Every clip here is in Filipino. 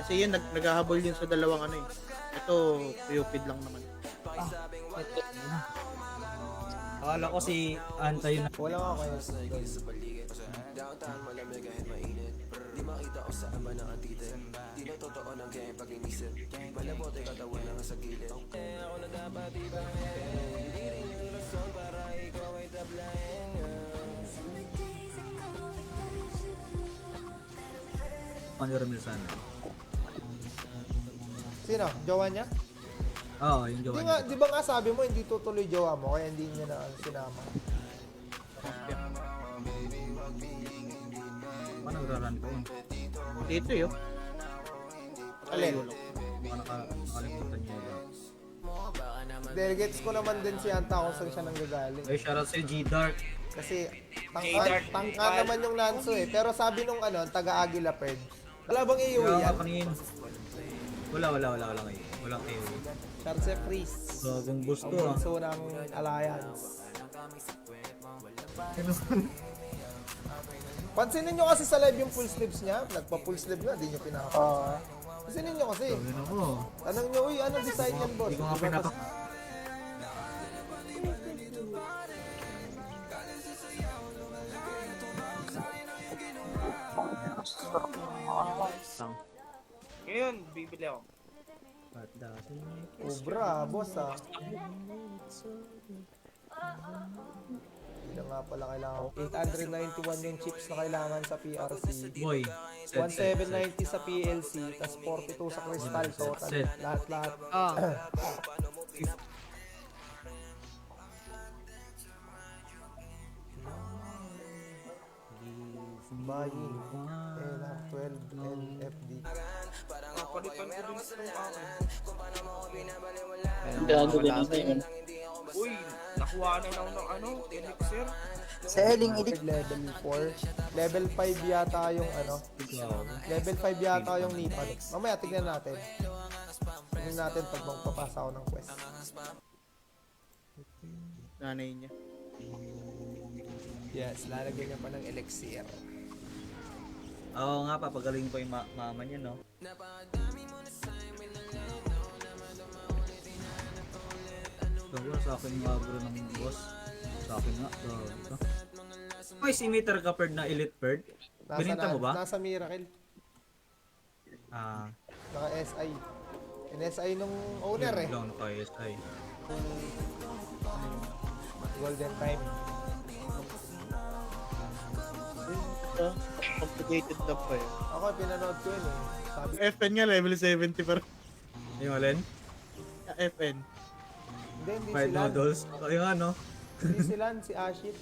Kasi yun, naghahabol yun sa dalawang ano eh. Ito, Cupid lang naman. Ah, ito. Akala ko si Anta yun. Wala nga kayo. Ano Ramil sana? Sino? Jowa niya? Oo, yung Di jowa nga, niya. di ba nga sabi mo hindi tutuloy jowa mo kaya hindi niya na sinama. Paano nagraran ko yun? Dito yun. Alin? Baka nakalimutan niya ba? Delegates ko naman din si Anta kung saan siya nanggagaling. Ay, shoutout sa G-Dark. Kasi J-Dark. tangka naman yung Nanso eh. Pero sabi nung ano, taga Aguila Perd. Wala bang iuwi Kaya yan? kanina. Wala ngayon. Walang kayo. Charles Freeze. Gagong boost Ang to ah. bunso ng Alliance. Pansinin nyo kasi sa live yung full sleeves niya. Nagpa-full sleeve na, di nyo pinaka. Pansinin nyo kasi. Gawin ako. Tanong nyo, uy, anong design yan, boss? Hindi ko nga Di ba pinaka... pas- Ngayon, bibili ako. Cobra, boss ah. Hindi nga pala kailangan. 891 yung chips na kailangan sa PRC. Boy. 1790 sa PLC, tas 42 sa Crystal total. Set. Lahat. Ah. Buying. NR12 NFD. Napalitan ko din sa akin. Gano din na yun. Uy, nakuha na ako ng ano, elixir. Selling elite. Level 4. Level 5 yata yung ano. Level 5 yata yung Nipan. Mamaya tignan natin. Tignan natin pag magpapasa ako ng quest. Nanay niya. Yes, lalagyan niya pa ng elixir. Oo nga, papagaling pa yung mama niya, no? Gawin sa akin nga bro ng boss. Sa akin nga. Ay, si Meter ka Bird na Elite Bird. Bininta mo ba? Nasa Miracle. Ah, Naka SI. NSI nung owner eh. Long pa SI. Golden time. Complicated na pa eh. Ako, pinanood ko yun eh. Sabi ko, FN nga, level 70 pero Yung alin? FN. hindi Fried sila. noodles. Ayun nga, no? Hindi sila, si Ashit.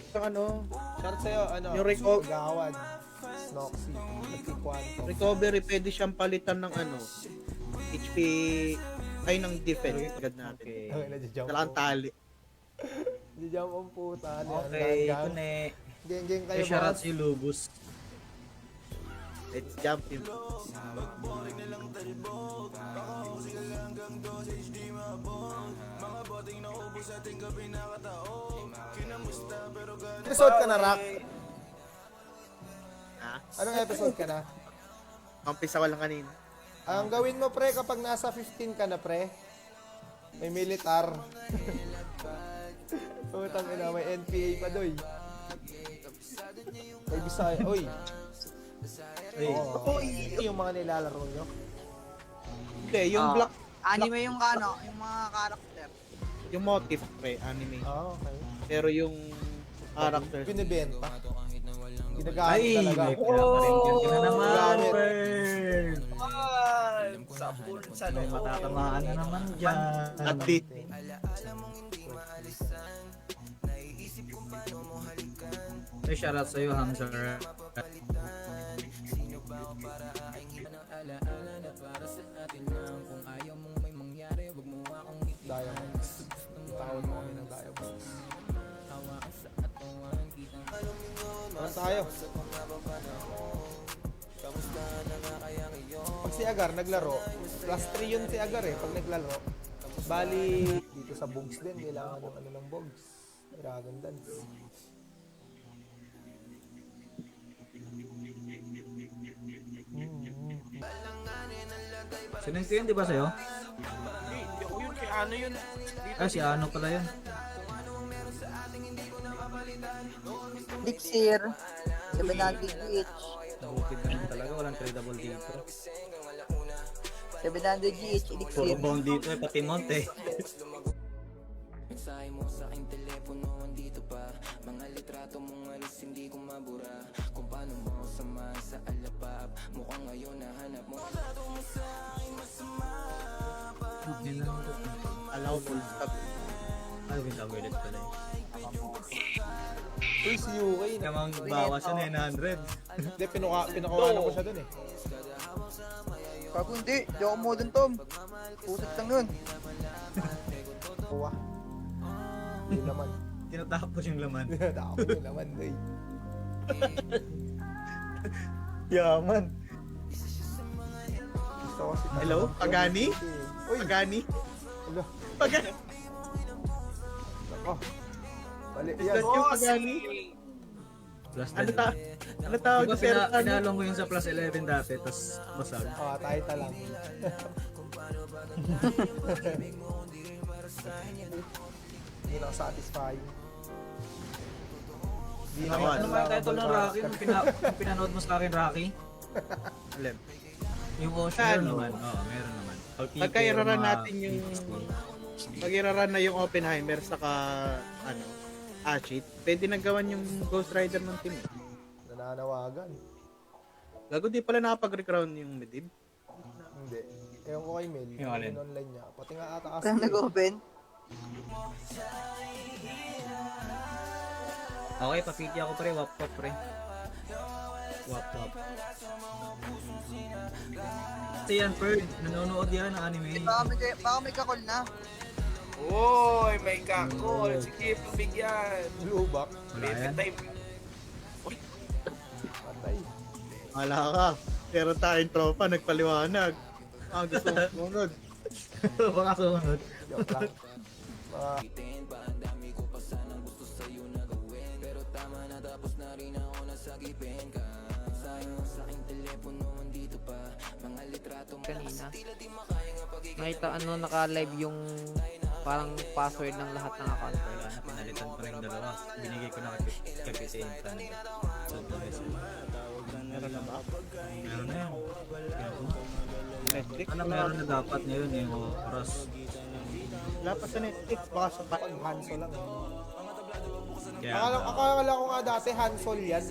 Yung ano, Shout sa'yo, ano, Yung Rico- Gawad, Snoxy, Nagkikwanto. recovery, pwede siyang palitan ng ano, HP, ay ng defense agad natin. Okay. Ay, nadya-jump Kailangan tali. Nadya-jump ang puta. Okay, ito na eh. Geng-geng kayo, Ay, shoutout boss. si Lubus. Let's jump him. Episode ka na, Rock? Ha? Anong episode ka na? Umpisa ko lang kanina. Ang gawin mo, pre, kapag nasa 15 ka na, pre, may militar. Putang ina, may NPA pa doy. May Bisaya. Uy, Ay, oo. Yung mga nilalaro nyo. Hindi, yung black, Anime yung ano, yung mga karakter. yung motif, pre, anime. Ah, okay. Pero yung character, Binibenta. ay, Ginagamit talaga. may pinaka-rendian ka na naman, Gamit. Bird. Sa pool, sa May matatamaan na naman dyan. at di, Ay, shoutout sa'yo, Hamzar. Diamonds. Tawad mo kami ng diamonds. Ano tayo? Pag si Agar naglaro, plus 3 yun si Agar eh, pag naglaro. Bali, dito sa Bogs din, kailangan ng ano ng Bogs. Dragon Dance. Sinend ko yun, di ba sa'yo? Hindi ako yun, kay ano yun. Dito, Si ano pala yun. Elixir. 700 each. Bukid naman talaga, walang tradable dito. 700 each. Puro Elixir. bond dito pati mount eh. Allow full stop. Ay, winter pala eh. Uy, si UK. Namang bawas yun 900. Hindi, pinakuha ko siya dun eh. Kago hindi. Di ako mo dun, Tom. Pusit lang yun. Kuha. Yung laman. Tinatapos yung laman. Tapos yung laman, day. Yaman. Gusto ko si Hello? Pagani? Uy, Pagani? hello. Pagani? Ako. Bali, Is yan. that yung Pagani? Plus Ano 10. ta? Ano tawag Diba pero ano? pinalo mo yun sa plus 11 dati, tapos basag. Tayo lang. Hindi lang satisfying. Hindi Ako, naman Ano lang kaya title ng ako Rocky? Nung pinanood mo sa akin, Rocky? Alin? Yung Ocean Ano? naman. Oo, meron naman. Pagka iraran natin yung pag iraran na yung Oppenheimer saka ano, Ashit, pwede nang gawan yung Ghost Rider ng team. nananawagan. Gago di pala nakapag-recrown yung Medivh. Hindi. Ewan ko kay Mel. Yung alin? Yung online niya. Pati nga ata kasi. Saan nag-open? Okay, papiti ako pre, wap pre. Wap. Kasi yan, Perd, nanonood yan ng anime. Baka may kakol na. Oy, may kakol. Sige, pabigyan. Blue back. Wala yan. Time. Patay. Wala ka. Pero tayong tropa, nagpaliwanag. Gusto mo sumunod. Baka sumunod. Joke lang. Mga kanina. Nakita naka-live yung parang password ng lahat ng account ko. Wala na, pinalitan ko na yung dalawa. Binigay ko na kay Pitintan. Meron na ba? Meron na yan. Netflix? Ano meron na dapat ngayon yung oras? Wala pa sa Netflix. Baka sa Hanso lang. Kaya, Akala ko nga dati Hansol yan.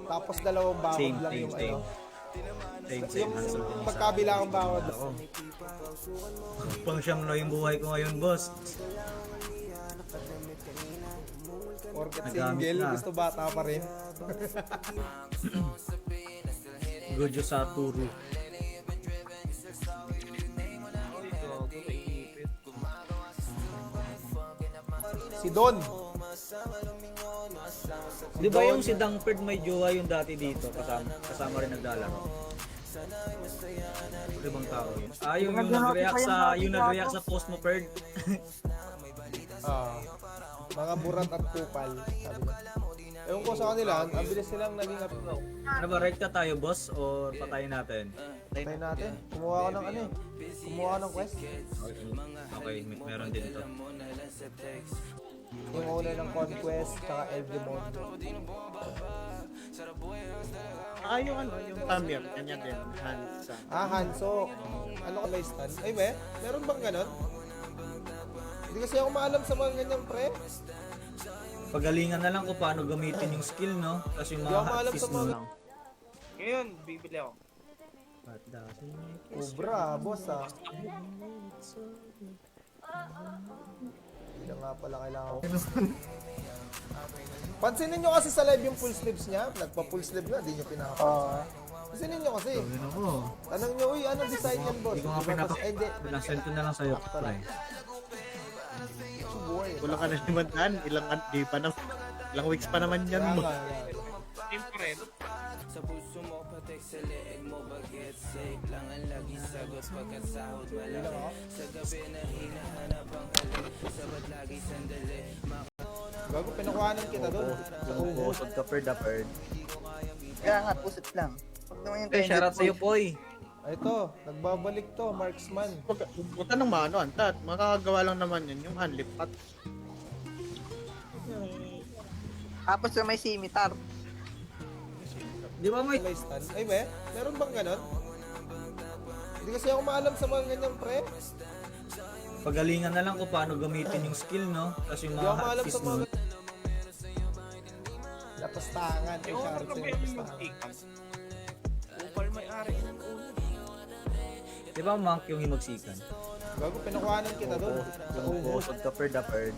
Tapos dalawang bakod Same, lang same, yung same. ano. same. Yung Hansel din isa. magkabilang bakod. Ako. Pang siyam na yung buhay ko ngayon, boss. Porket Nagamit single, na. gusto bata pa rin. Gojo Satoru. Si Don. Di ba yung si Dangford may jowa yung dati dito? Kasama rin naglalaro. Ibang tao yun. Yung nag-react sa post mo, Perd. Mga burat at kupal. Sabi niya. Ewan ko sa kanila, ang bilis silang naging upload. Ano ba, rekta tayo, boss? O patayin natin? Tayo natin. Kumuha ko ng ano eh. Kumuha ko ng quest. Okay, meron din ito. Yung owner ng Conquest, tsaka El Demonio. yung ano, yung Tamir. Kanya din. Hansa. Hanso. Ano ka ba stan? Ay, meron bang ganon? Hindi kasi ako maalam sa mga ganyang pre. Pagalingan na lang kung paano gamitin yung skill, no? Tapos yung Hindi mga ako maalam hotkeys sa mga- lang. Ngayon, bibili ako. Cobra, boss ah. Hindi na nga pala kailangan ko. Pansinin nyo kasi sa live yung full sleeves niya. Nagpa-full sleeve na, di nyo pinaka. Pansinin nyo kasi. Yun ako. Tanong nyo, uy, anong design yan, boss? Hindi ko nga Diba, pinaka... tas- eh, hindi. Pinasend ko na lang sa'yo, pre. Subuhay. Kulang ka na 500. Di pa na. Ilang weeks pa naman yan mo. Siyempre, Gago, pinakuhanan kita doon. Sa ubos. Busog ka, Perd, Perd. Kaya nga, pusit lang. Huwag naman yung Eh, shoutout sa'yo, po. Poy. Ito, nagbabalik to, marksman. Huwag ka nang maano, Antat. Makakagawa lang naman yun, yung unlip pat. Tapos yung may simitar. Di ba may May stun. Ay, meron bang ganon? Hindi kasi ako maalam sa mga ganyang pre. pagalingan na lang kung paano gamitin yung skill, no? Kasi yung Hindi mga ako maalam sa hotkeys, mga no? lapastangan. Ay, Eh, order Charles, ka ba yung yung lapastangan. magtikan? Upal may-ari ng ulo. Di ba monk yung himagsikan? Bago pinakuhanan kita doon. Sa Yung ubos. pusod ka per the bird.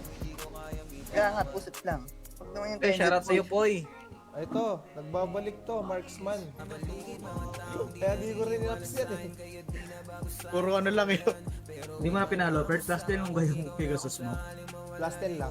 Kaya nga, pusit lang. Huwag naman yung Eh, shoutout sa'yo, Poy. Ito, nagbabalik to, marksman. Kaya di ko rin inaps yan eh. Puro ano lang yun. Hindi mo na pinalo, Bird. Plus 10 lang ba yung Pegasus mo? Plus 10 lang.